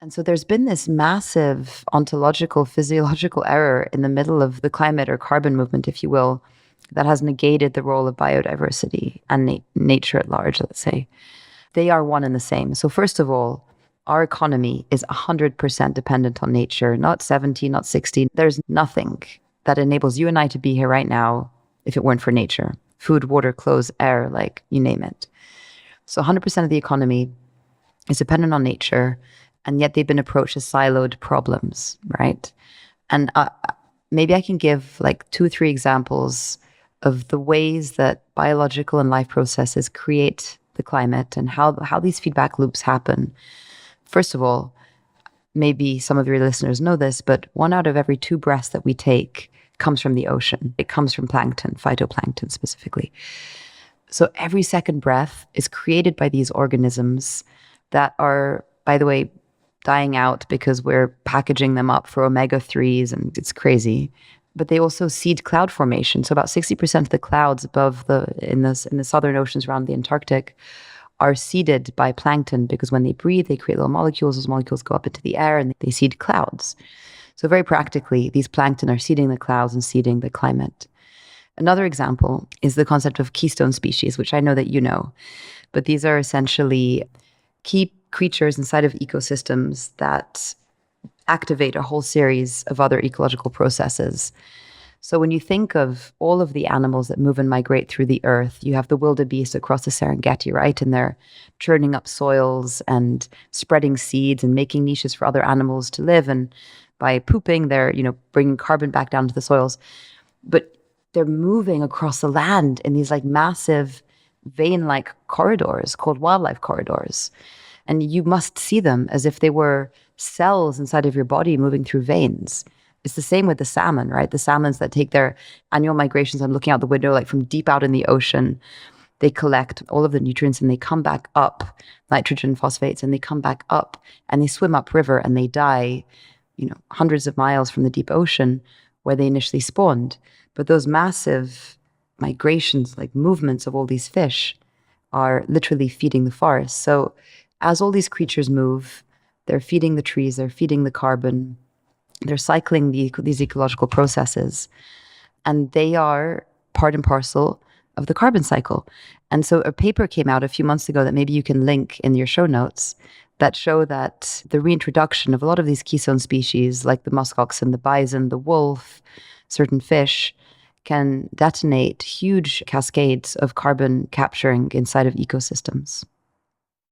And so there's been this massive ontological, physiological error in the middle of the climate or carbon movement, if you will, that has negated the role of biodiversity and nature at large, let's say. They are one and the same. So first of all, our economy is 100% dependent on nature, not 70, not 60. There's nothing that enables you and I to be here right now if it weren't for nature. Food, water, clothes, air, like you name it. So 100% of the economy is dependent on nature, and yet they've been approached as siloed problems, right? And maybe I can give like 2 or 3 examples of the ways that biological and life processes create the climate and how these feedback loops happen. First of all, maybe some of your listeners know this, but 1 out of every 2 breaths that we take comes from the ocean. It comes from plankton, phytoplankton specifically. So every second breath is created by these organisms that are, by the way, dying out because we're packaging them up for omega-3s, and it's crazy. But they also seed cloud formation. So about 60% of the clouds above in the southern oceans around the Antarctic are seeded by plankton, because when they breathe, they create little molecules. Those molecules go up into the air and they seed clouds. So very practically, these plankton are seeding the clouds and seeding the climate. Another example is the concept of keystone species, which I know that you know. But these are essentially key creatures inside of ecosystems that activate a whole series of other ecological processes. So when you think of all of the animals that move and migrate through the earth, you have the wildebeest across the Serengeti, right? And they're churning up soils and spreading seeds and making niches for other animals to live. And by pooping, they're, bringing carbon back down to the soils. But they're moving across the land in these like massive vein-like corridors called wildlife corridors. And you must see them as if they were cells inside of your body moving through veins. It's the same with the salmon, right? The salmons that take their annual migrations. I'm looking out the window, like from deep out in the ocean. They collect all of the nutrients and they come back up, nitrogen, phosphates, and they come back up and they swim upriver and they die, hundreds of miles from the deep ocean where they initially spawned. But those massive migrations, like movements of all these fish, are literally feeding the forest. So as all these creatures move, they're feeding the trees, they're feeding the carbon, they're cycling these ecological processes, and they are part and parcel of the carbon cycle. And so a paper came out a few months ago that maybe you can link in your show notes that show that the reintroduction of a lot of these keystone species, like the muskoxen, the bison, the wolf, certain fish, can detonate huge cascades of carbon capturing inside of ecosystems.